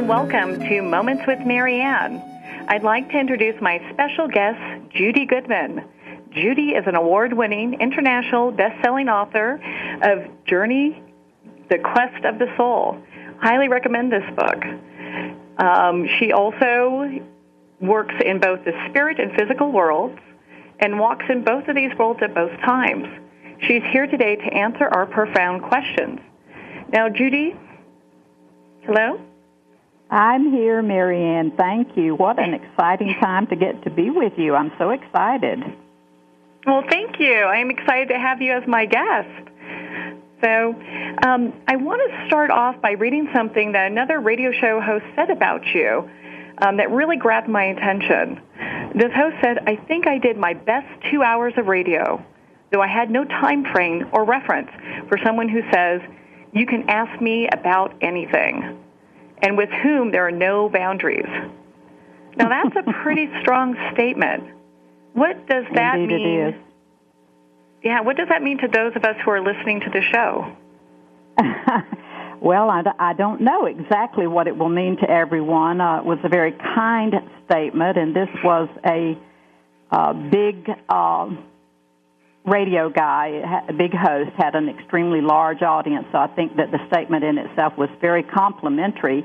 and welcome to Moments with Marianne. I'd like to introduce my special guest, Judy Goodman. Judy is an award-winning international best-selling author of Journey, The Quest of the Soul. Highly recommend this book. She also works in both the spirit and physical worlds and walks in both of these worlds at both times. She's here today to answer our profound questions. Now, Judy, hello? I'm here, Marianne. Thank you. What an exciting time to get to be with you. I'm so excited. Well, thank you. I'm excited to have you as my guest. So I want to start off by reading something that another radio show host said about you that really grabbed my attention. This host said, "I think I did my best 2 hours of radio, though I had no time frame or reference for someone who says, you can ask me about anything, and with whom there are no boundaries." Now, that's a pretty strong statement. What does that Indeed mean? It is. Yeah, what does that mean to those of us who are listening to the show? Well, I don't know exactly what it will mean to everyone. It was a very kind statement, and this was a big radio guy, a big host, had an extremely large audience, so I think that the statement in itself was very complimentary.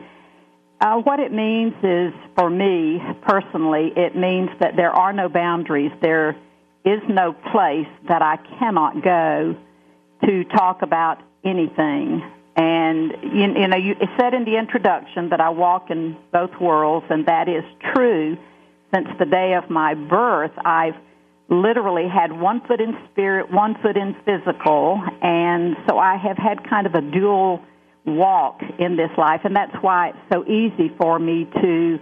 What it means is, for me personally, it means that there are no boundaries. There is no place that I cannot go to talk about anything. And, it said in the introduction that I walk in both worlds, and that is true. Since the day of my birth, I've literally had 1 foot in spirit, 1 foot in physical, and so I have had kind of a dual walk in this life, and that's why it's so easy for me to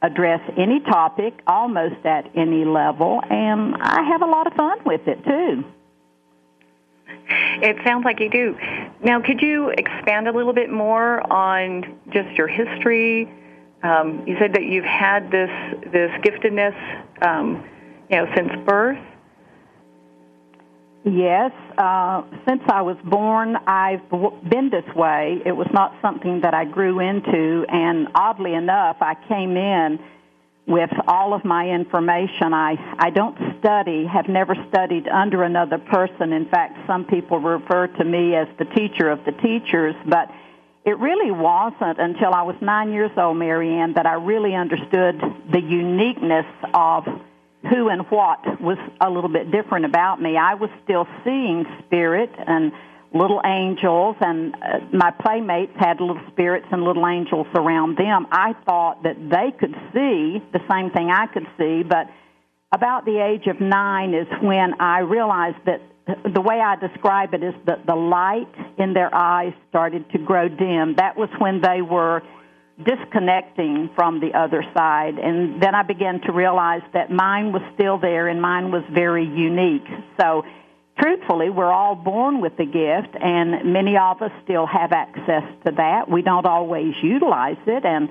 address any topic almost at any level, and I have a lot of fun with it, too. It sounds like you do. Now, could you expand a little bit more on just your history? You said that you've had this giftedness, since birth. Yes. Since I was born, I've been this way. It was not something that I grew into, and oddly enough, I came in with all of my information. I don't study, have never studied under another person. In fact, some people refer to me as the teacher of the teachers, but it really wasn't until I was 9 years old, Marianne, that I really understood the uniqueness of who and what was a little bit different about me. I was still seeing spirit and little angels, and my playmates had little spirits and little angels around them. I thought that they could see the same thing I could see, but about the age of 9 is when I realized that the way I describe it is that the light in their eyes started to grow dim. That was when they were disconnecting from the other side, and then I began to realize that mine was still there and mine was very unique. So truthfully, we're all born with the gift, and many of us still have access to that. We don't always utilize it, and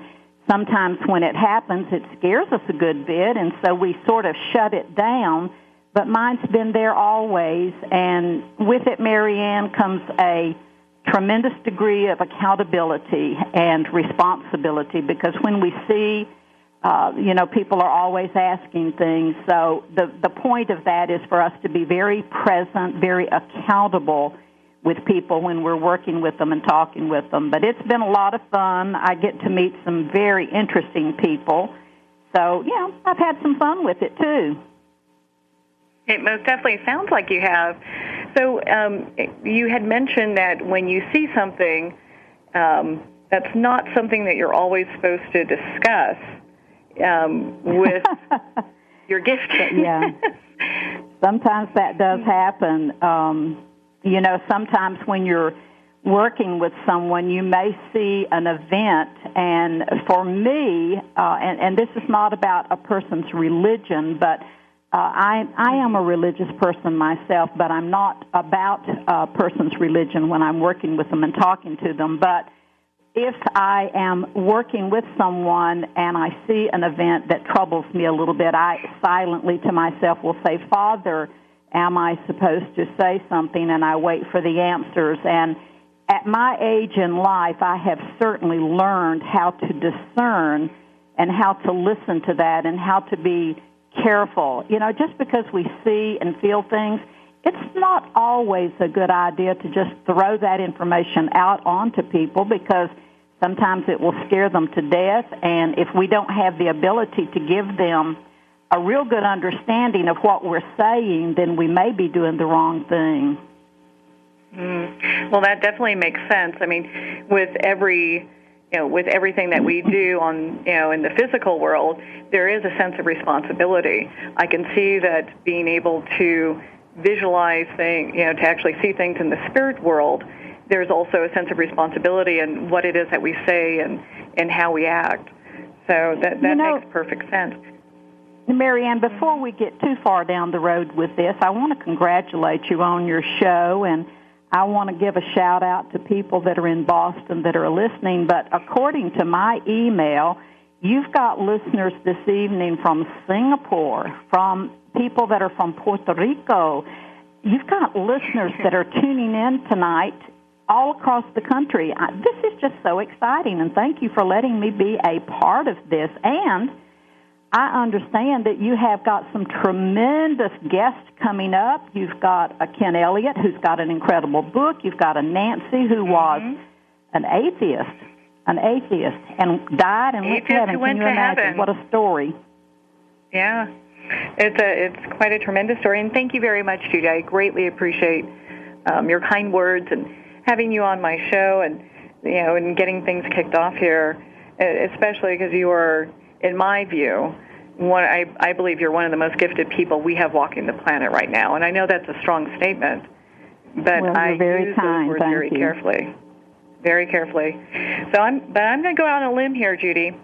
sometimes when it happens, it scares us a good bit, and so we sort of shut it down. But mine's been there always, and with it, Marianne, comes a tremendous degree of accountability and responsibility, because when we see people are always asking things. So the point of that is for us to be very present, very accountable with people when we're working with them and talking with them. But it's been a lot of fun. I get to meet some very interesting people. So, I've had some fun with it, too. It most definitely sounds like you have. So you had mentioned that when you see something, that's not something that you're always supposed to discuss with your gift. Yeah. Sometimes that does happen. Sometimes when you're working with someone, you may see an event, and for me, and this is not about a person's religion, but I am a religious person myself, but I'm not about a person's religion when I'm working with them and talking to them. But if I am working with someone and I see an event that troubles me a little bit, I silently to myself will say, Father, am I supposed to say something? And I wait for the answers. And at my age in life, I have certainly learned how to discern and how to listen to that and how to be careful. Just because we see and feel things, it's not always a good idea to just throw that information out onto people, because sometimes it will scare them to death, and if we don't have the ability to give them a real good understanding of what we're saying, then we may be doing the wrong thing. Well, that definitely makes sense. I mean, with everything that we do in the physical world, there is a sense of responsibility. I can see that being able to visualize things, to actually see things in the spirit world, there's also a sense of responsibility in what it is that we say and how we act. So that makes perfect sense. Marianne, before we get too far down the road with this, I want to congratulate you on your show, and I want to give a shout-out to people that are in Boston that are listening. But according to my email, you've got listeners this evening from Singapore, from people that are from Puerto Rico. You've got listeners that are tuning in tonight all across the country. This is just so exciting, and thank you for letting me be a part of this. And I understand that you have got some tremendous guests coming up. You've got a Ken Elliott, who's got an incredible book. You've got a Nancy, who was an atheist, and died and went to heaven. Can you imagine? What a story. Yeah. It's quite a tremendous story, and thank you very much, Judy. I greatly appreciate your kind words and having you on my show, and getting things kicked off here, especially because you are, in my view, I believe you're one of the most gifted people we have walking the planet right now, and I know that's a strong statement, but I use those words very carefully. Very carefully. So I'm going to go out on a limb here, Judy,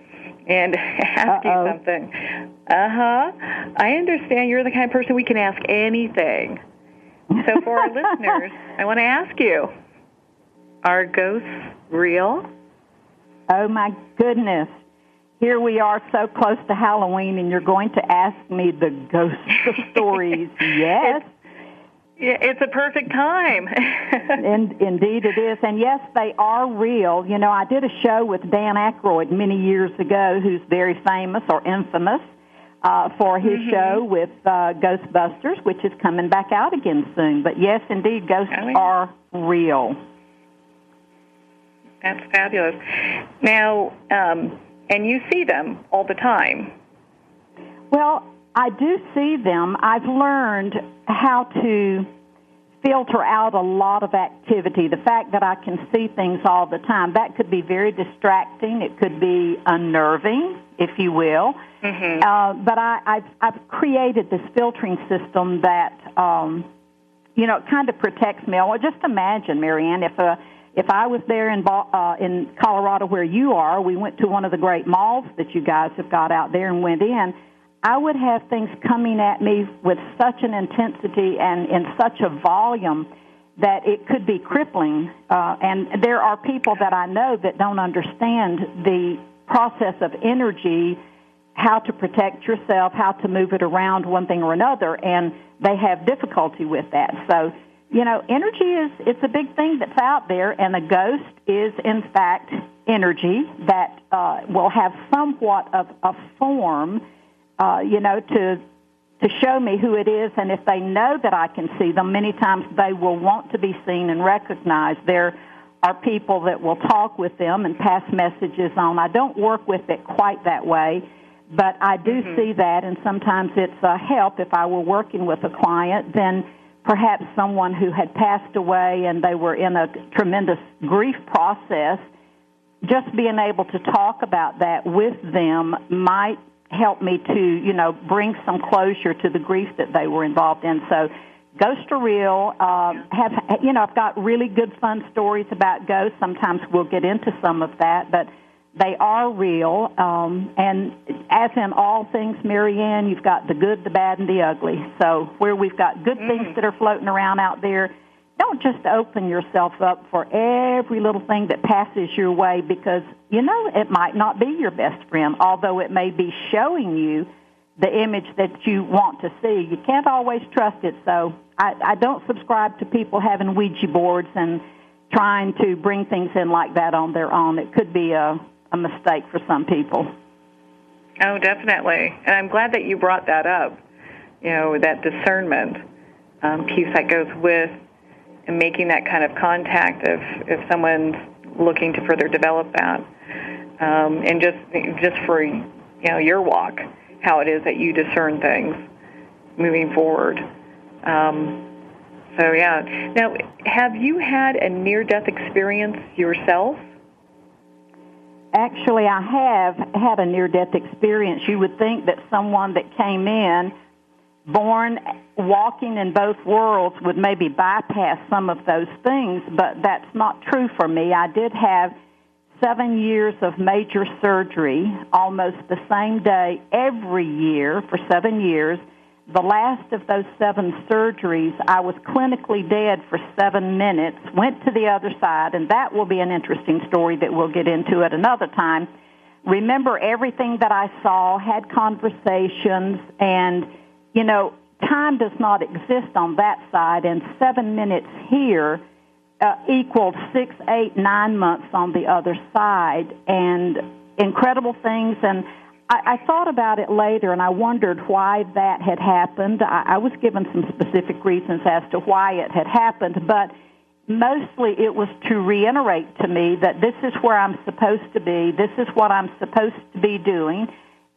and ask you something. I understand you're the kind of person we can ask anything. So for our listeners, I want to ask you, are ghosts real? Oh, my goodness. Here we are so close to Halloween, and you're going to ask me the ghost stories. Yes. It's a perfect time. Indeed it is. And, yes, they are real. I did a show with Dan Aykroyd many years ago, who's very famous or infamous for his show with Ghostbusters, which is coming back out again soon. But, yes, indeed, ghosts are real. That's fabulous. Now, and you see them all the time. Well, I do see them. I've learned how to filter out a lot of activity. The fact that I can see things all the time, that could be very distracting. It could be unnerving, if you will. But I've created this filtering system that, it kind of protects me. Well, just imagine, Marianne, if I was there in Colorado where you are, we went to one of the great malls that you guys have got out there and went in, I would have things coming at me with such an intensity and in such a volume that it could be crippling. And there are people that I know that don't understand the process of energy, how to protect yourself, how to move it around one thing or another, and they have difficulty with that. So, energy it's a big thing that's out there, and a ghost is, in fact, energy that will have somewhat of a form, to show me who it is. And if they know that I can see them, many times they will want to be seen and recognized. There are people that will talk with them and pass messages on. I don't work with it quite that way, but I do see that, and sometimes it's a help. If I were working with a client, then perhaps someone who had passed away and they were in a tremendous grief process, just being able to talk about that with them might help me to, bring some closure to the grief that they were involved in. So ghosts are real. I've got really good, fun stories about ghosts. Sometimes we'll get into some of that, but they are real. And as in all things, Marianne, you've got the good, the bad, and the ugly. So where we've got good things that are floating around out there, don't just open yourself up for every little thing that passes your way, because, it might not be your best friend, although it may be showing you the image that you want to see. You can't always trust it. So I don't subscribe to people having Ouija boards and trying to bring things in like that on their own. It could be a mistake for some people. Oh, definitely. And I'm glad that you brought that up, that discernment piece that goes with and making that kind of contact if someone's looking to further develop that. And just for, your walk, how it is that you discern things moving forward. So, yeah. Now, have you had a near-death experience yourself? Actually, I have had a near-death experience. You would think that someone that came in, born walking in both worlds, would maybe bypass some of those things, but that's not true for me. I did have 7 years of major surgery, almost the same day every year for 7 years. The last of those 7 surgeries, I was clinically dead for 7 minutes, went to the other side, and that will be an interesting story that we'll get into at another time. Remember everything that I saw, had conversations, and, time does not exist on that side, and 7 minutes here equaled 6, 8, 9 months on the other side, and incredible things. And I thought about it later, and I wondered why that had happened. I was given some specific reasons as to why it had happened, but mostly it was to reiterate to me that this is where I'm supposed to be, this is what I'm supposed to be doing,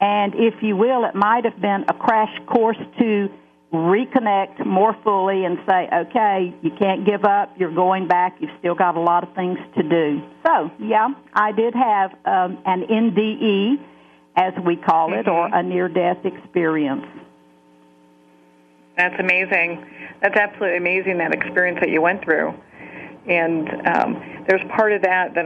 and if you will, it might have been a crash course to reconnect more fully and say, okay, you can't give up, you're going back, you've still got a lot of things to do. So, yeah, I did have an NDE, as we call it, or a near-death experience. That's amazing. That's absolutely amazing, that experience that you went through. And there's part of that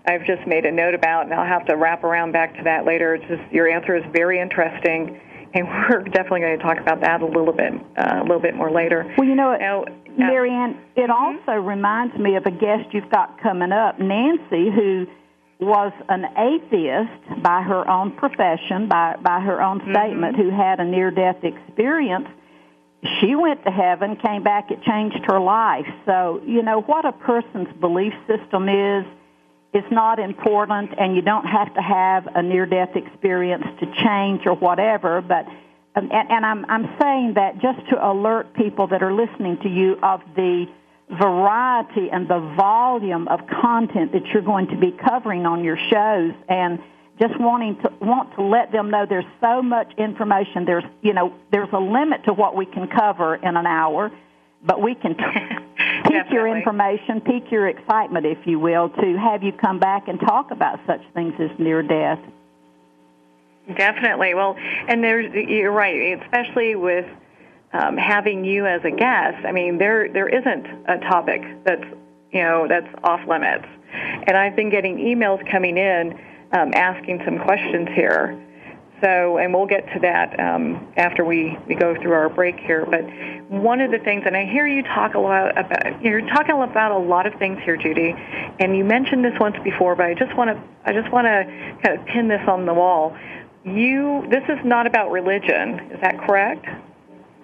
I've just made a note about, and I'll have to wrap around back to that later. It's just your answer is very interesting, and we're definitely going to talk about that a little bit more later. Well, Marianne, it also reminds me of a guest you've got coming up, Nancy, who was an atheist by her own profession, by her own statement, who had a near-death experience. She went to heaven, came back, it changed her life. So, what a person's belief system is not important, and you don't have to have a near-death experience to change or whatever, but and I'm saying that just to alert people that are listening to you of the variety and the volume of content that you're going to be covering on your shows, and just want to let them know there's so much information. There's a limit to what we can cover in an hour, but we can pique your information, pique your excitement, if you will, to have you come back and talk about such things as near death. Definitely. Well, and you're right, especially with having you as a guest. I mean, there isn't a topic that's off limits. And I've been getting emails coming in asking some questions here. So, and we'll get to that after we go through our break here. But one of the things, and I hear you talk a lot about, you're talking about a lot of things here, Judy, and you mentioned this once before, but I just want to kind of pin this on the wall. This is not about religion. Is that correct?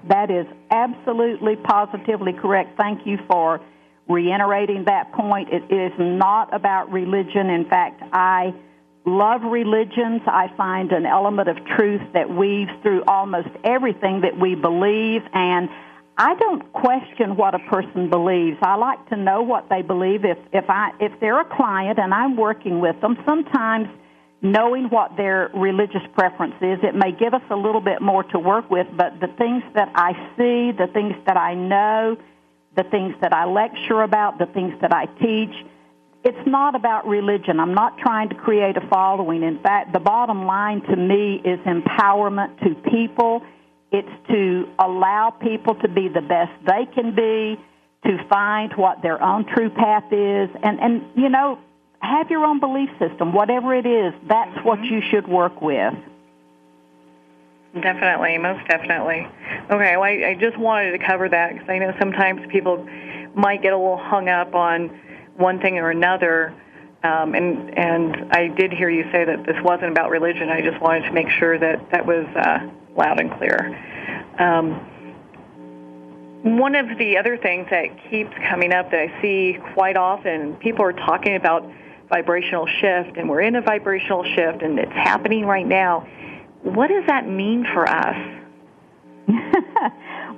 That is absolutely, positively correct. Thank you for reiterating that point. It is not about religion. In fact, I love religions. I find an element of truth that weaves through almost everything that we believe, and I don't question what a person believes. I like to know what they believe. If they're a client and I'm working with them, sometimes knowing what their religious preference is, it may give us a little bit more to work with, but the things that I see, the things that I know, the things that I lecture about, the things that I teach, it's not about religion. I'm not trying to create a following. In fact, the bottom line to me is empowerment to people. It's to allow people to be the best they can be, to find what their own true path is, and have your own belief system. Whatever it is, that's what you should work with. Definitely, most definitely. Okay, well, I just wanted to cover that because I know sometimes people might get a little hung up on one thing or another, and I did hear you say that this wasn't about religion. I just wanted to make sure that was loud and clear. One of the other things that keeps coming up that I see quite often, people are talking about vibrational shift, and we're in a vibrational shift, and it's happening right now. What does that mean for us?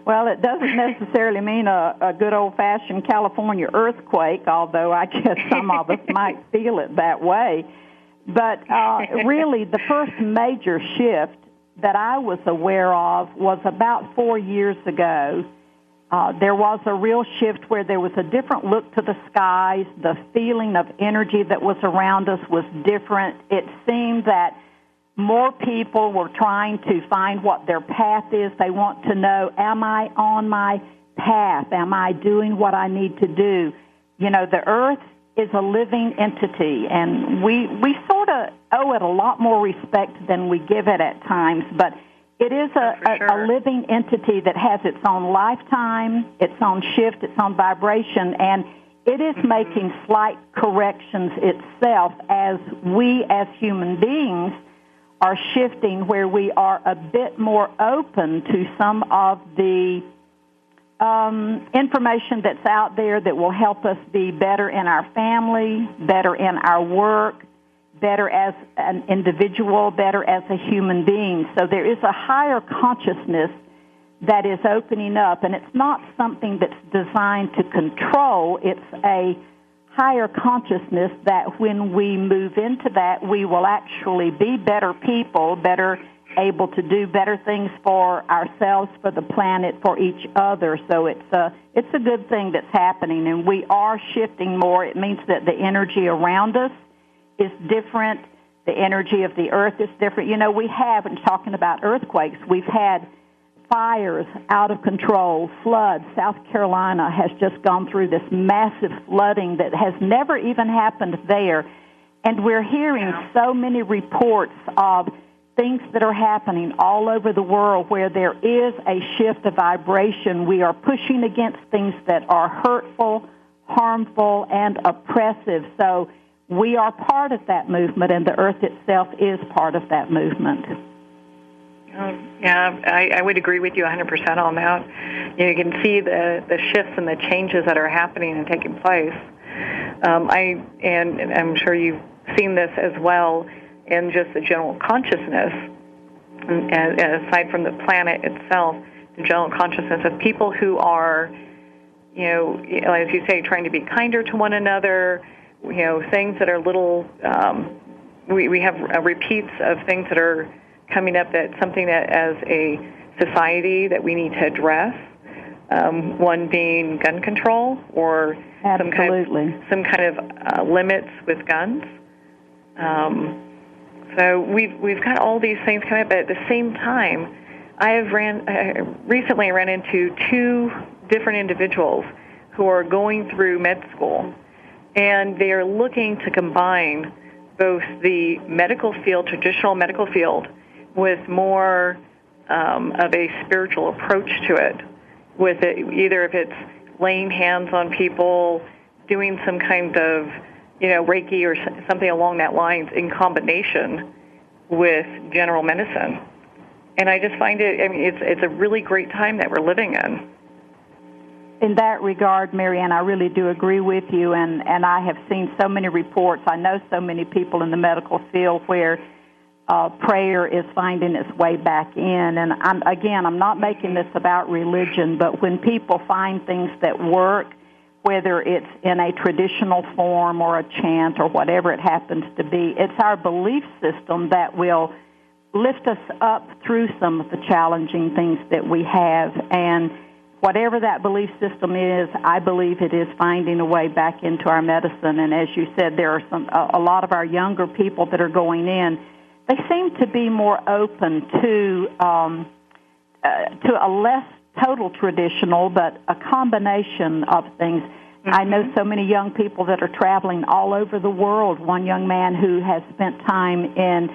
Well, it doesn't necessarily mean a good old-fashioned California earthquake, although I guess some of us might feel it that way. But really, the first major shift that I was aware of was about 4 years ago. There was a real shift where there was a different look to the skies. The feeling of energy that was around us was different. It seemed that more people were trying to find what their path is. They want to know, am I on my path? Am I doing what I need to do? You know, the earth is a living entity, and we sort of owe it a lot more respect than we give it at times, but it is a living entity that has its own lifetime, its own shift, its own vibration, and it is making slight corrections itself as we as human beings are shifting, where we are a bit more open to some of the information that's out there that will help us be better in our family, better in our work, better as an individual, better as a human being. So there is a higher consciousness that is opening up, and it's not something that's designed to control. It's a higher consciousness that when we move into that, we will actually be better people, better able to do better things for ourselves, for the planet, for each other. So it's a good thing that's happening, and we are shifting more. It means that the energy around us is different. The energy of the earth is different. You know, we have, and talking about earthquakes, we've had fires out of control, floods. South Carolina has just gone through this massive flooding that has never even happened there. And we're hearing so many reports of things that are happening all over the world where there is a shift of vibration. We are pushing against things that are hurtful, harmful, and oppressive. So we are part of that movement, and the earth itself is part of that movement. Yeah, I would agree with you 100% on that. You can see the shifts and the changes that are happening and taking place. And I'm sure you've seen this as well in just the general consciousness, and aside from the planet itself, the general consciousness of people who are, you know, as you say, trying to be kinder to one another, you know, things that are little, we have repeats of things that are coming up, that's something that as a society that we need to address, one being gun control or some kind of limits with guns. So we've got all these things coming up, but at the same time, recently I ran into two different individuals who are going through med school, and they are looking to combine both the medical field, traditional medical field, with more of a spiritual approach to it, with it, either if it's laying hands on people, doing some kind of, you know, Reiki or something along that lines in combination with general medicine. And I just find it, I mean, it's a really great time that we're living in. In that regard, Marianne, I really do agree with you, and I have seen so many reports. I know so many people in the medical field where prayer is finding its way back in. And I'm not making this about religion, but when people find things that work, whether it's in a traditional form or a chant or whatever it happens to be, it's our belief system that will lift us up through some of the challenging things that we have. And whatever that belief system is, I believe it is finding a way back into our medicine. And as you said, there are a lot of our younger people that are going in. They seem to be more open to a less total traditional, but a combination of things. Mm-hmm. I know so many young people that are traveling all over the world. One young man who has spent time in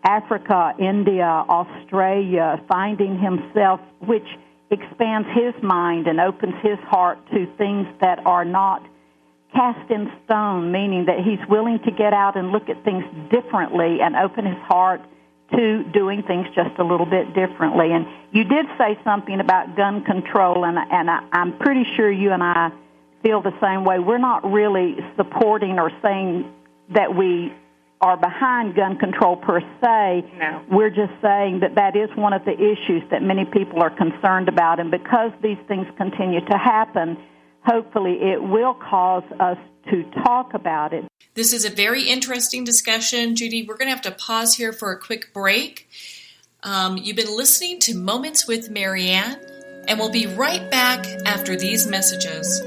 Africa, India, Australia, finding himself, which expands his mind and opens his heart to things that are not cast in stone, meaning that he's willing to get out and look at things differently and open his heart to doing things just a little bit differently. And you did say something about gun control, and I'm pretty sure you and I feel the same way. We're not really supporting or saying that we are behind gun control per se. No. We're just saying that that is one of the issues that many people are concerned about. And because these things continue to happen, hopefully it will cause us to talk about it. This is a very interesting discussion. Judy, we're going to have to pause here for a quick break. You've been listening to Moments with Marianne, and we'll be right back after these messages.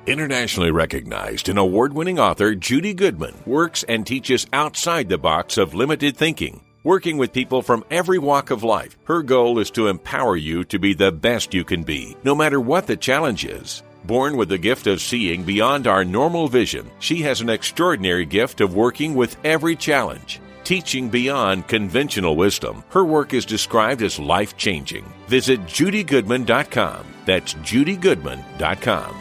Internationally recognized and award-winning author Judy Goodman works and teaches outside the box of limited thinking. Working with people from every walk of life, her goal is to empower you to be the best you can be, no matter what the challenge is. Born with the gift of seeing beyond our normal vision, she has an extraordinary gift of working with every challenge. Teaching beyond conventional wisdom, her work is described as life-changing. Visit judygoodman.com. That's judygoodman.com.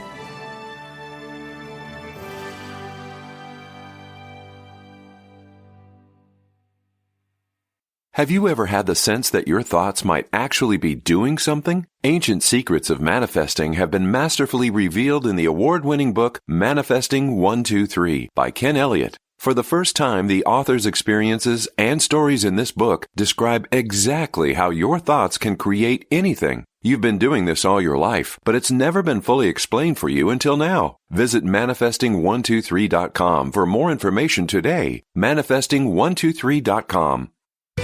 Have you ever had the sense that your thoughts might actually be doing something? Ancient secrets of manifesting have been masterfully revealed in the award-winning book Manifesting 1-2-3 by Ken Elliott. For the first time, the author's experiences and stories in this book describe exactly how your thoughts can create anything. You've been doing this all your life, but it's never been fully explained for you until now. Visit manifesting123.com for more information today. Manifesting123.com.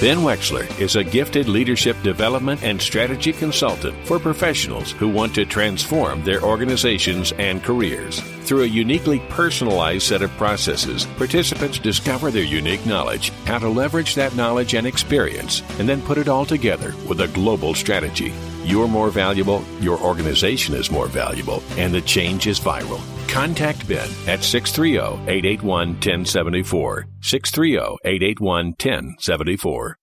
Ben Wexler is a gifted leadership development and strategy consultant for professionals who want to transform their organizations and careers. Through a uniquely personalized set of processes, participants discover their unique knowledge, how to leverage that knowledge and experience, and then put it all together with a global strategy. You're more valuable, your organization is more valuable, and the change is viral. Contact Ben at 630-881-1074. 630-881-1074.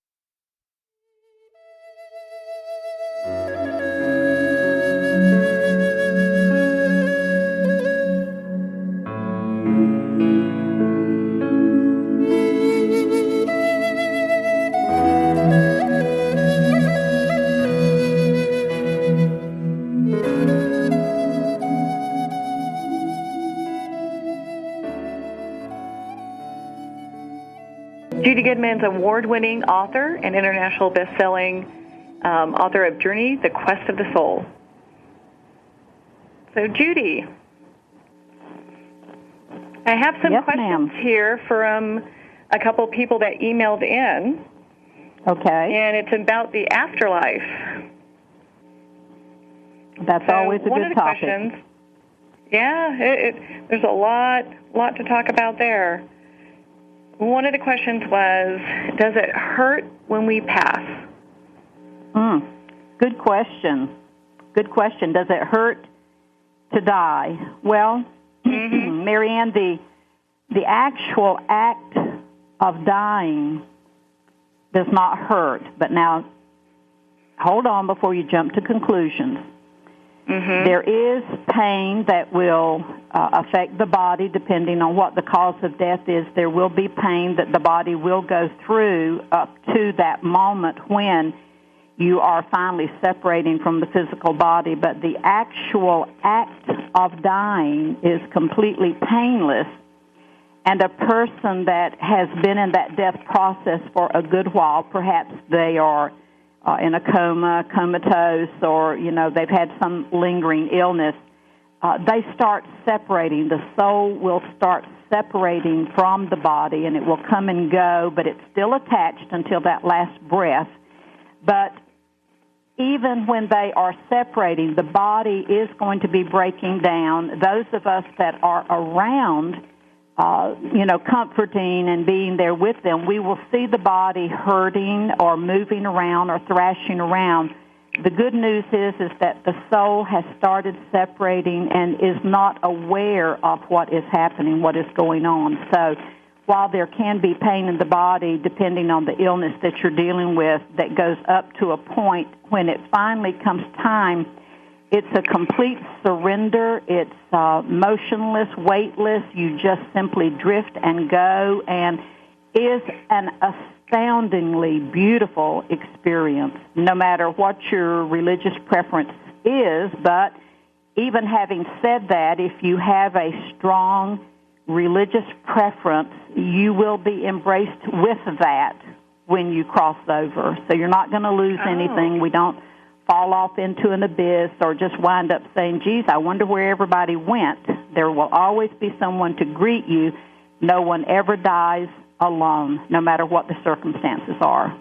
Judy Goodman's award-winning author and international best-selling author of Journey, The Quest of the Soul. So, Judy, I have some questions here from a couple people that emailed in. Okay. And it's about the afterlife. That's always a good topic. Questions, there's a lot to talk about there. One of the questions was, does it hurt when we pass? Good question. Good question. Does it hurt to die? Well, Marianne, the actual act of dying does not hurt. But now, hold on before you jump to conclusions. There is pain that will affect the body depending on what the cause of death is. There will be pain that the body will go through up to that moment when you are finally separating from the physical body. But the actual act of dying is completely painless. And a person that has been in that death process for a good while, perhaps they are in a coma, comatose, or, they've had some lingering illness, they start separating. The soul will start separating from the body, and it will come and go, but it's still attached until that last breath. But even when they are separating, the body is going to be breaking down. Those of us that are around comforting and being there with them, we will see the body hurting or moving around or thrashing around. The good news is that the soul has started separating and is not aware of what is happening, what is going on. So while there can be pain in the body, depending on the illness that you're dealing with, that goes up to a point when it finally comes time, it's a complete surrender. It's motionless, weightless. You just simply drift and go, and is an astoundingly beautiful experience, no matter what your religious preference is. But even having said that, if you have a strong religious preference, you will be embraced with that when you cross over. So you're not going to lose anything. We don't fall off into an abyss or just wind up saying, geez, I wonder where everybody went. There will always be someone to greet you. No one ever dies alone, no matter what the circumstances are.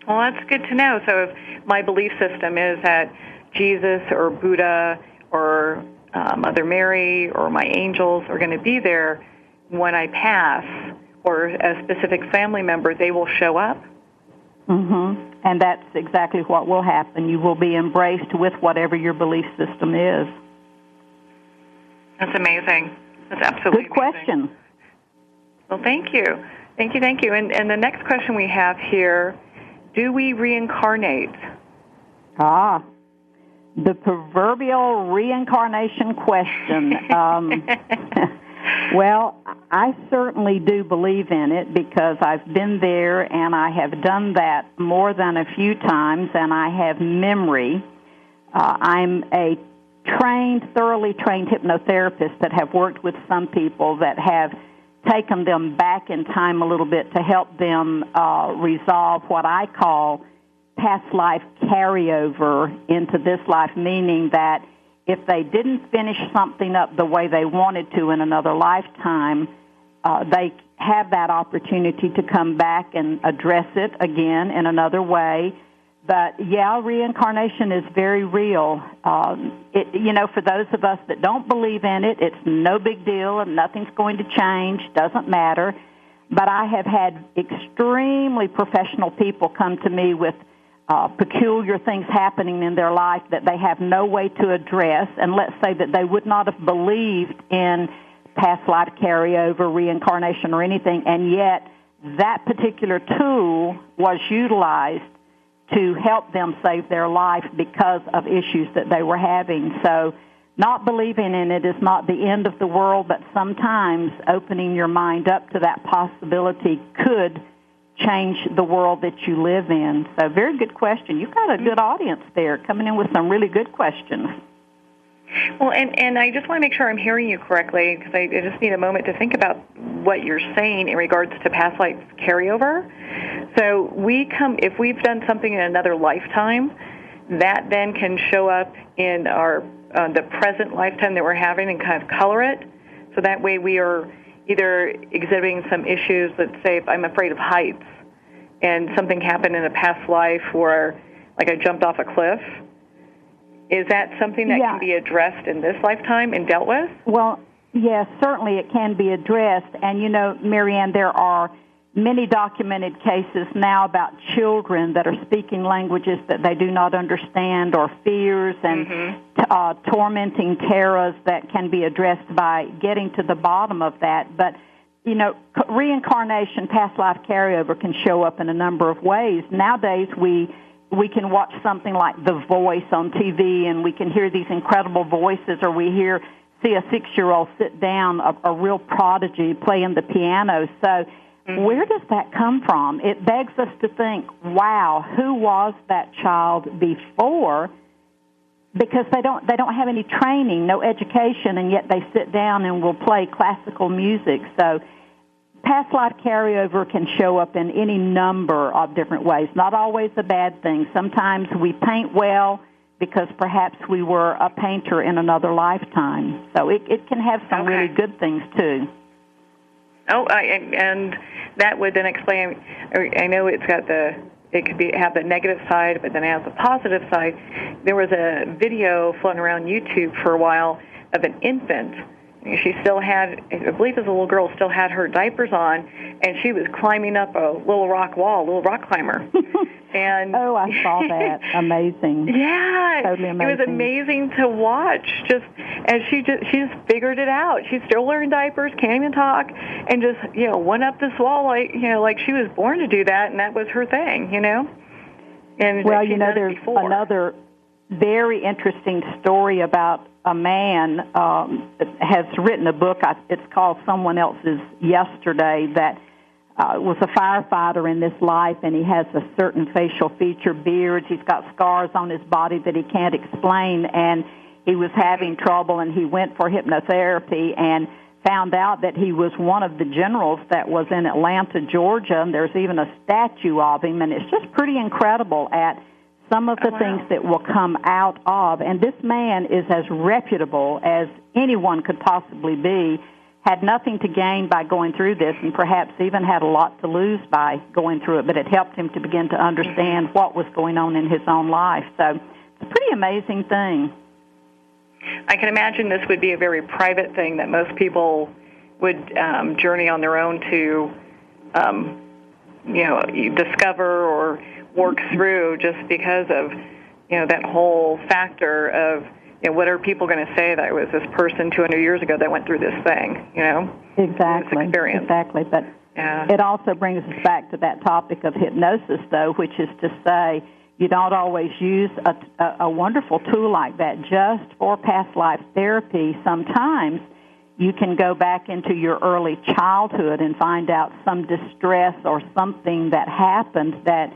Well, that's good to know. So if my belief system is that Jesus or Buddha or Mother Mary or my angels are going to be there when I pass, or a specific family member, they will show up. Mm-hmm. And that's exactly what will happen. You will be embraced with whatever your belief system is. That's amazing. That's absolutely good question. Amazing. Well, thank you. Thank you. And the next question we have here, do we reincarnate? The proverbial reincarnation question. Well, I certainly do believe in it because I've been there and I have done that more than a few times, and I have memory. I'm a thoroughly trained hypnotherapist that have worked with some people that have taken them back in time a little bit to help them resolve what I call past life carryover into this life, meaning that if they didn't finish something up the way they wanted to in another lifetime, they have that opportunity to come back and address it again in another way. But, yeah, reincarnation is very real. For those of us that don't believe in it, it's no big deal and nothing's going to change, doesn't matter. But I have had extremely professional people come to me with peculiar things happening in their life that they have no way to address, and let's say that they would not have believed in past life carryover, reincarnation, or anything, and yet that particular tool was utilized to help them save their life because of issues that they were having. So not believing in it is not the end of the world, but sometimes opening your mind up to that possibility could change the world that you live in. So very good question. You've got a good audience there coming in with some really good questions. Well, and I just want to make sure I'm hearing you correctly, because I just need a moment to think about what you're saying in regards to past life carryover. So if we've done something in another lifetime, that then can show up in our the present lifetime that we're having and kind of color it. So that way we are either exhibiting some issues. Let's say if I'm afraid of heights and something happened in a past life where, like, I jumped off a cliff. Is that something that can be addressed in this lifetime and dealt with? Well, yes, certainly it can be addressed. And, Marianne, there are many documented cases now about children that are speaking languages that they do not understand, or fears and tormenting terrors that can be addressed by getting to the bottom of that. But, reincarnation, past life carryover can show up in a number of ways. Nowadays, we can watch something like The Voice on TV, and we can hear these incredible voices, or we see a 6-year-old sit down, a real prodigy, playing the piano. So where does that come from? It begs us to think, wow, who was that child before? Because they don't have any training, no education, and yet they sit down and will play classical music. So past life carryover can show up in any number of different ways, not always a bad thing. Sometimes we paint well because perhaps we were a painter in another lifetime. So it can have some really good things, too. Oh, and that would then explain, I know it could have the negative side, but then it has a positive side. There was a video floating around YouTube for a while of an infant she still had, I believe as a little girl, still had her diapers on, and she was climbing up a little rock wall, a little rock climber. And oh, I saw that. Amazing. Yeah, totally amazing. It was amazing to watch. Just as she just figured it out. She's still wearing diapers, can't even talk, and just went up this wall like she was born to do that, and that was her thing, And well, there's another very interesting story about a man that has written a book. It's called Someone Else's Yesterday, that was a firefighter in this life, and he has a certain facial feature, beards. He's got scars on his body that he can't explain, and he was having trouble, and he went for hypnotherapy and found out that he was one of the generals that was in Atlanta, Georgia, and there's even a statue of him, and it's just pretty incredible at some of the things that will come out of. And this man is as reputable as anyone could possibly be, had nothing to gain by going through this, and perhaps even had a lot to lose by going through it, but it helped him to begin to understand what was going on in his own life. So it's a pretty amazing thing. I can imagine this would be a very private thing that most people would journey on their own to, discover or work through, just because of, that whole factor of, what are people going to say that I was this person 200 years ago that went through this thing, Exactly. This experience. Exactly. But it also brings us back to that topic of hypnosis, though, which is to say you don't always use a wonderful tool like that just for past life therapy. Sometimes you can go back into your early childhood and find out some distress or something that happened that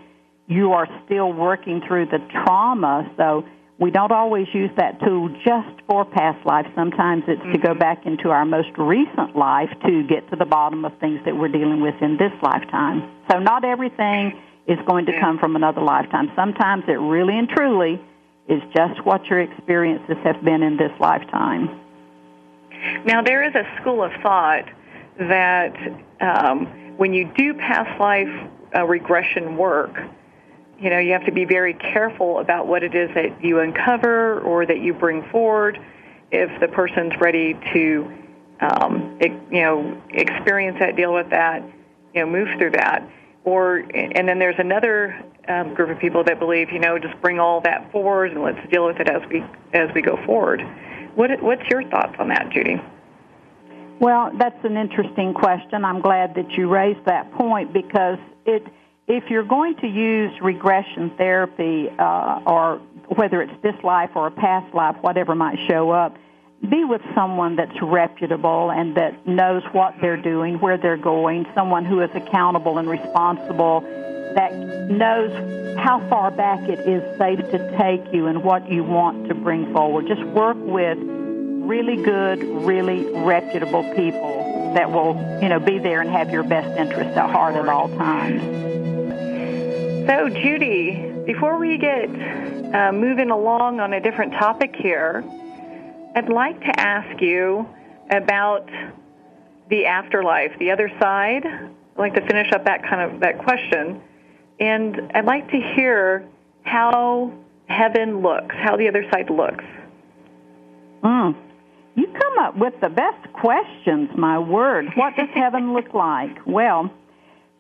you are still working through the trauma. So we don't always use that tool just for past life. Sometimes it's to go back into our most recent life to get to the bottom of things that we're dealing with in this lifetime. So not everything is going to come from another lifetime. Sometimes it really and truly is just what your experiences have been in this lifetime. Now, there is a school of thought that when you do past life regression work, you have to be very careful about what it is that you uncover or that you bring forward if the person's ready to, experience that, deal with that, move through that. And then there's another group of people that believe, just bring all that forward and let's deal with it as we go forward. What's your thoughts on that, Judy? Well, that's an interesting question. I'm glad that you raised that point, because if you're going to use regression therapy, or whether it's this life or a past life, whatever might show up, be with someone that's reputable and that knows what they're doing, where they're going, someone who is accountable and responsible, that knows how far back it is safe to take you and what you want to bring forward. Just work with really good, really reputable people that will, be there and have your best interests at heart at all times. So, Judy, before we get moving along on a different topic here, I'd like to ask you about the afterlife, the other side. I'd like to finish up that question, and I'd like to hear how heaven looks, how the other side looks. You come up with the best questions, my word. What does heaven look like? Well,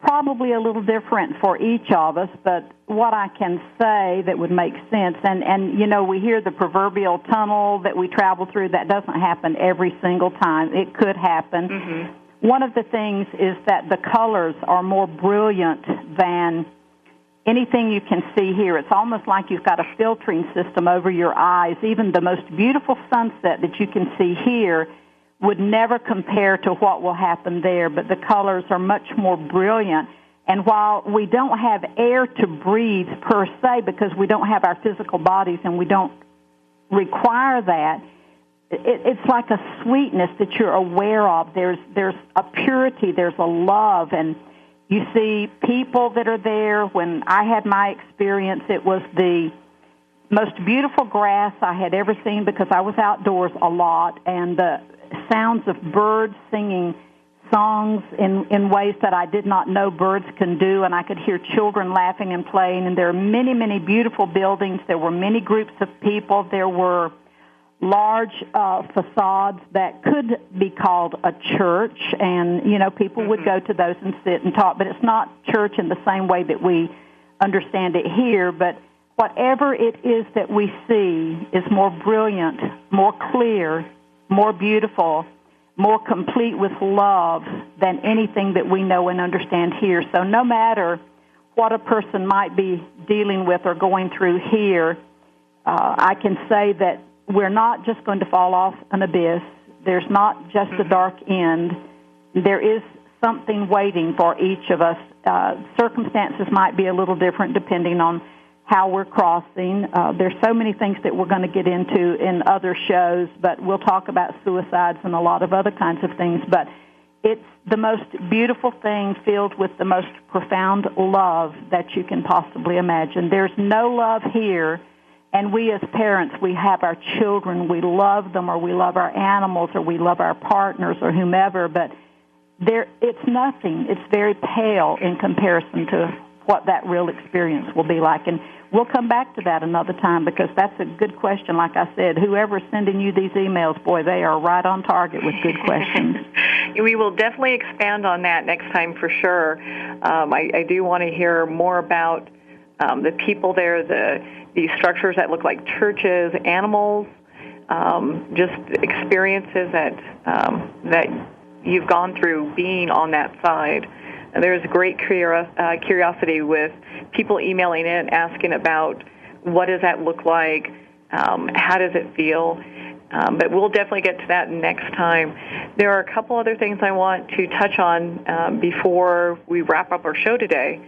probably a little different for each of us, but what I can say that would make sense, and we hear the proverbial tunnel that we travel through. That doesn't happen every single time. It could happen. Mm-hmm. One of the things is that the colors are more brilliant than anything you can see here. It's almost like you've got a filtering system over your eyes. Even the most beautiful sunset that you can see here would never compare to what will happen there, but the colors are much more brilliant. And while we don't have air to breathe per se, because we don't have our physical bodies and we don't require that, it's like a sweetness that you're aware of. There's a purity, there's a love, and you see people that are there. When I had my experience, it was the most beautiful grass I had ever seen, because I was outdoors a lot, and the sounds of birds singing songs in ways that I did not know birds can do, and I could hear children laughing and playing, and there are many, many beautiful buildings. There were many groups of people. There were large facades that could be called a church, and, people would go to those and sit and talk, but it's not church in the same way that we understand it here, but whatever it is that we see is more brilliant, more clear, more beautiful, more complete with love than anything that we know and understand here. So no matter what a person might be dealing with or going through here, I can say that we're not just going to fall off an abyss. There's not just a dark end. There is something waiting for each of us. Circumstances might be a little different depending on how we're crossing. There's so many things that we're going to get into in other shows, but we'll talk about suicides and a lot of other kinds of things. But it's the most beautiful thing, filled with the most profound love that you can possibly imagine. There's no love here, and we as parents, we have our children, we love them, or we love our animals, or we love our partners, or whomever, but it's nothing. It's very pale in comparison to what that real experience will be like. And we'll come back to that another time, because that's a good question. Like I said, whoever's sending you these emails, boy, they are right on target with good questions. We will definitely expand on that next time for sure. I do want to hear more about the people there, the structures that look like churches, animals, just experiences that you've gone through being on that side. And there's great curiosity with people emailing in, asking about what does that look like, how does it feel. But we'll definitely get to that next time. There are a couple other things I want to touch on before we wrap up our show today.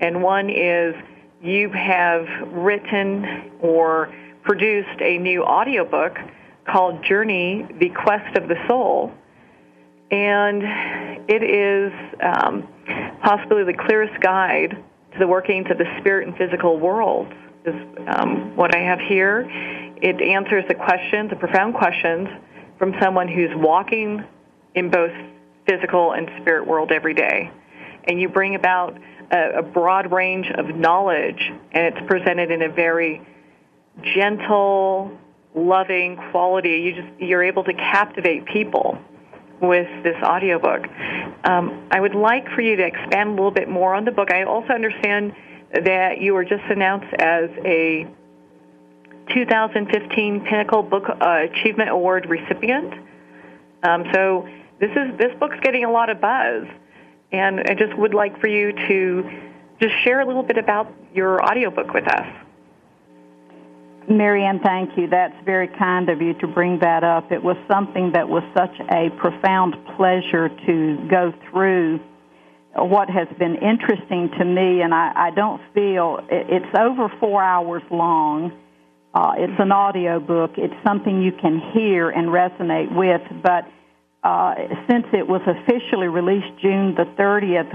And one is you have written or produced a new audiobook called Journey, the Quest of the Soul. And it is possibly the clearest guide to the workings of the spirit and physical worlds, is what I have here. It answers the profound questions from someone who's walking in both physical and spirit world every day. And you bring about a broad range of knowledge, and it's presented in a very gentle, loving quality. You're able to captivate people with this audiobook. I would like for you to expand a little bit more on the book. I also understand that you were just announced as a 2015 Pinnacle Book Achievement Award recipient. So this book's getting a lot of buzz, and I just would like for you to just share a little bit about your audiobook with us. Marianne, thank you. That's very kind of you to bring that up. It was something that was such a profound pleasure to go through. What has been interesting to me, and I don't feel, it's over 4 hours long. It's an audio book. It's something you can hear and resonate with, but since it was officially released June the 30th,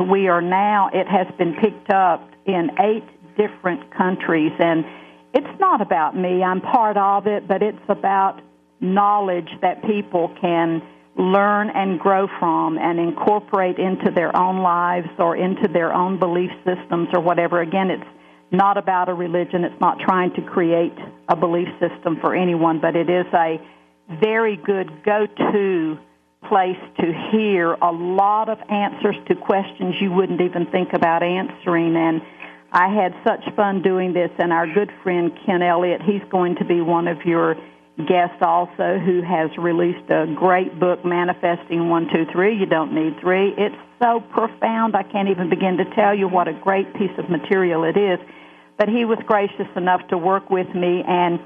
it has been picked up in 8 different countries, and it's not about me. I'm part of it, but it's about knowledge that people can learn and grow from and incorporate into their own lives or into their own belief systems or whatever. Again, it's not about a religion. It's not trying to create a belief system for anyone, but it is a very good go-to place to hear a lot of answers to questions you wouldn't even think about answering. And I had such fun doing this, and our good friend Ken Elliott, he's going to be one of your guests also, who has released a great book, Manifesting 1, 2, 3. You don't need 3. It's so profound, I can't even begin to tell you what a great piece of material it is. But he was gracious enough to work with me, and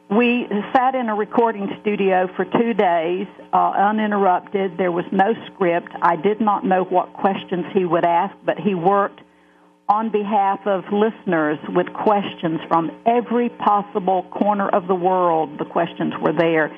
we sat in a recording studio for 2 days, uninterrupted. There was no script. I did not know what questions he would ask, but he worked on behalf of listeners with questions from every possible corner of the world. The questions were there.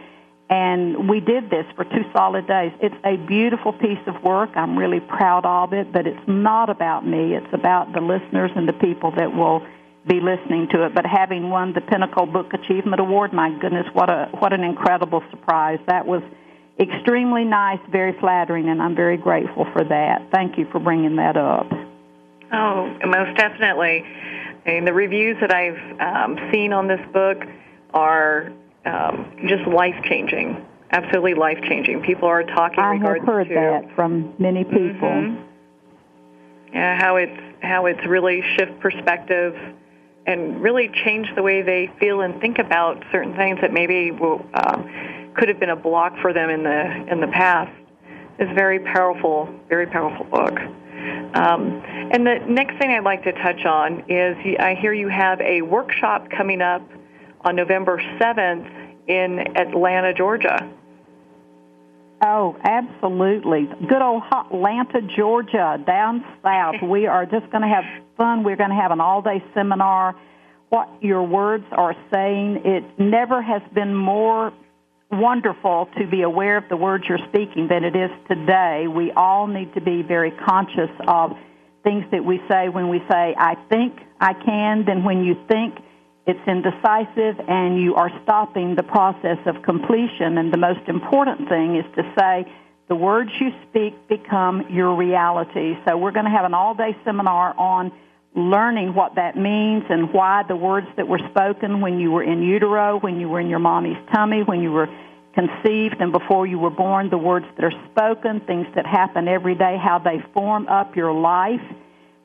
And we did this for 2 solid days. It's a beautiful piece of work. I'm really proud of it, but it's not about me. It's about the listeners and the people that will be listening to it. But having won the Pinnacle Book Achievement Award, my goodness, what an incredible surprise. That was extremely nice, very flattering, and I'm very grateful for that. Thank you for bringing that up. Oh, most definitely. And the reviews that I've seen on this book are just life-changing, absolutely life-changing. People are talking I regards have heard to that from many people. Mm-hmm. Yeah, how it's really shift perspective and really change the way they feel and think about certain things that maybe could have been a block for them in the past. It's a very powerful book. And the next thing I'd like to touch on is I hear you have a workshop coming up on November 7th in Atlanta, Georgia. Oh, absolutely. Good old Atlanta, Georgia, down south. We are just going to have fun. We're going to have an all-day seminar. What your words are saying, it never has been more wonderful to be aware of the words you're speaking than it is today. We all need to be very conscious of things that we say. When we say, I think I can, then when you think, it's indecisive, and you are stopping the process of completion. And the most important thing is to say the words you speak become your reality. So we're going to have an all-day seminar on learning what that means and why the words that were spoken when you were in utero, when you were in your mommy's tummy, when you were conceived and before you were born, the words that are spoken, things that happen every day, how they form up your life,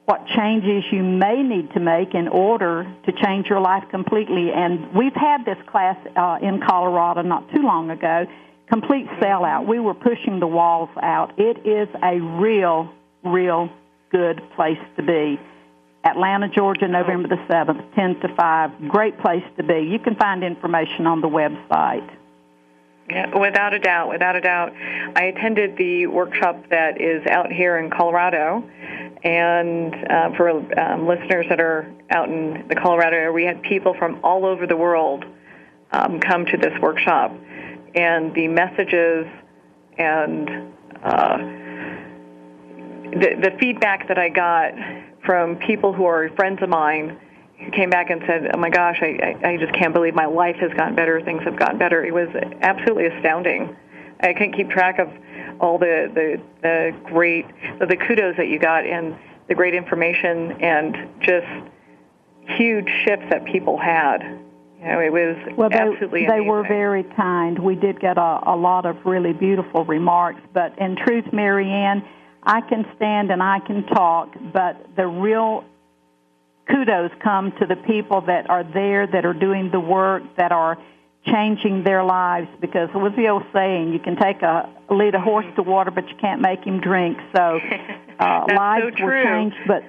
what changes you may need to make in order to change your life completely. And we've had this class in Colorado not too long ago, complete sellout. We were pushing the walls out. It is a real good place to be. Atlanta, Georgia, November the 7th, 10 to 5. Great place to be. You can find information on the website. Yeah, without a doubt. I attended the workshop that is out here in Colorado, and for listeners that are out in the Colorado area, we had people from all over the world come to this workshop, and the messages and the feedback that I got from people who are friends of mine who came back and said, oh, my gosh, I just can't believe my life has gotten better, things have gotten better. It was absolutely astounding. I couldn't keep track of all the great, the kudos that you got and the great information and just huge shifts that people had. You know, it was absolutely amazing. They were very kind. We did get a lot of really beautiful remarks, but in truth, Marianne, I can stand and I can talk, but the real kudos come to the people that are there, that are doing the work, that are changing their lives, because it was the old saying, you can lead a horse to water, but you can't make him drink. So lives were changed, but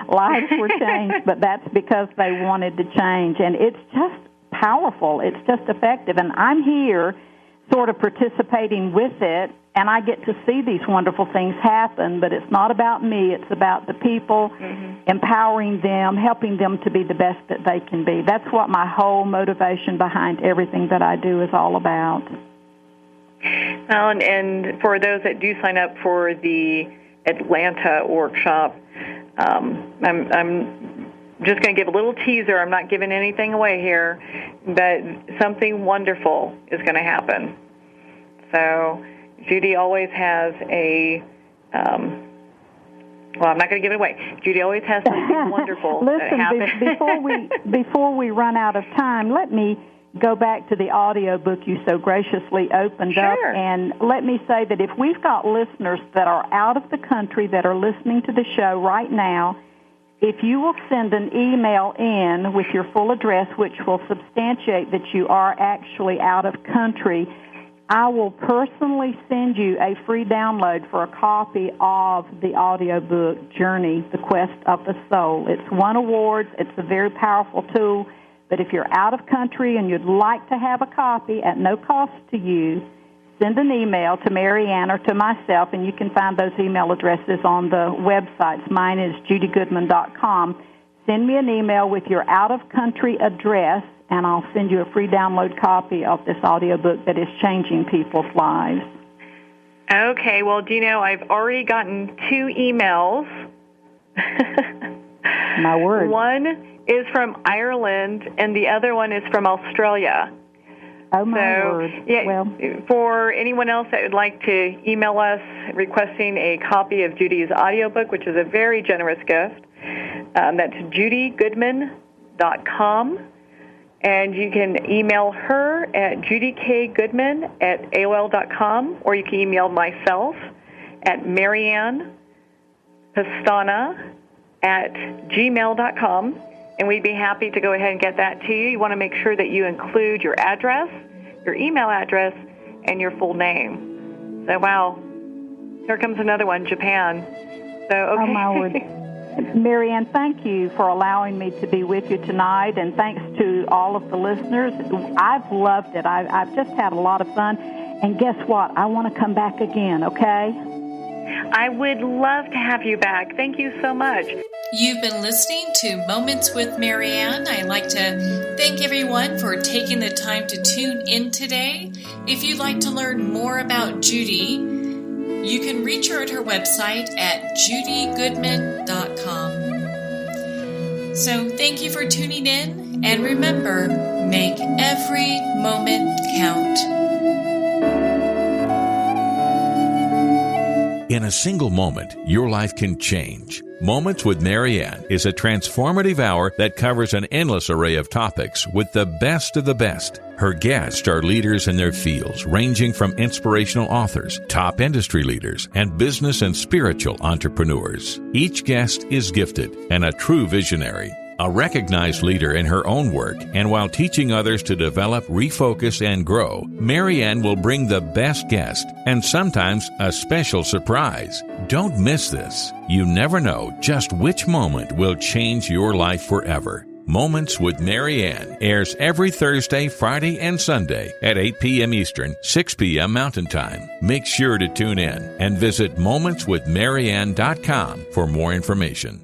lives were changed, but that's because they wanted to change. And it's just powerful. It's just effective. And I'm here sort of participating with it, and I get to see these wonderful things happen, but it's not about me. It's about the people, empowering them, helping them to be the best that they can be. That's what my whole motivation behind everything that I do is all about. Well, and for those that do sign up for the Atlanta workshop, I'm just going to give a little teaser. I'm not giving anything away here, but something wonderful is going to happen. So Judy always has I'm not going to give it away. Judy always has something wonderful that happens. Before we run out of time, let me go back to the audio book you so graciously opened up, and let me say that if we've got listeners that are out of the country that are listening to the show right now, if you will send an email in with your full address, which will substantiate that you are actually out of country, I will personally send you a free download for a copy of the audiobook, Journey, The Quest of the Soul. It's won awards. It's a very powerful tool. But if you're out of country and you'd like to have a copy at no cost to you, send an email to Marianne or to myself, and you can find those email addresses on the websites. Mine is judygoodman.com. Send me an email with your out-of-country address, and I'll send you a free download copy of this audiobook that is changing people's lives. Okay, well, do you know, I've already gotten 2 emails. My word. One is from Ireland, and the other one is from Australia. Oh, my word. Yeah, well, for anyone else that would like to email us requesting a copy of Judy's audiobook, which is a very generous gift, that's judygoodman.com. And you can email her at judykgoodman@aol.com, or you can email myself at marianne-pestana@gmail.com, and we'd be happy to go ahead and get that to you. You want to make sure that you include your address, your email address, and your full name. So, wow, here comes another one, Japan. So, okay. Oh, my word. Marianne, thank you for allowing me to be with you tonight, and thanks to all of the listeners. I've loved it. I've just had a lot of fun, and guess what? I want to come back again, okay? I would love to have you back. Thank you so much. You've been listening to Moments with Marianne. I'd like to thank everyone for taking the time to tune in today. If you'd like to learn more about Judy, you can reach her at her website at judygoodman.com. So thank you for tuning in, and remember, make every moment count. In a single moment, your life can change. Moments with Marianne is a transformative hour that covers an endless array of topics with the best of the best. Her guests are leaders in their fields, ranging from inspirational authors, top industry leaders, and business and spiritual entrepreneurs. Each guest is gifted and a true visionary, a recognized leader in her own work, and while teaching others to develop, refocus, and grow, Marianne will bring the best guest and sometimes a special surprise. Don't miss this. You never know just which moment will change your life forever. Moments with Marianne airs every Thursday, Friday, and Sunday at 8 p.m. Eastern, 6 p.m. Mountain Time. Make sure to tune in and visit momentswithmarianne.com for more information.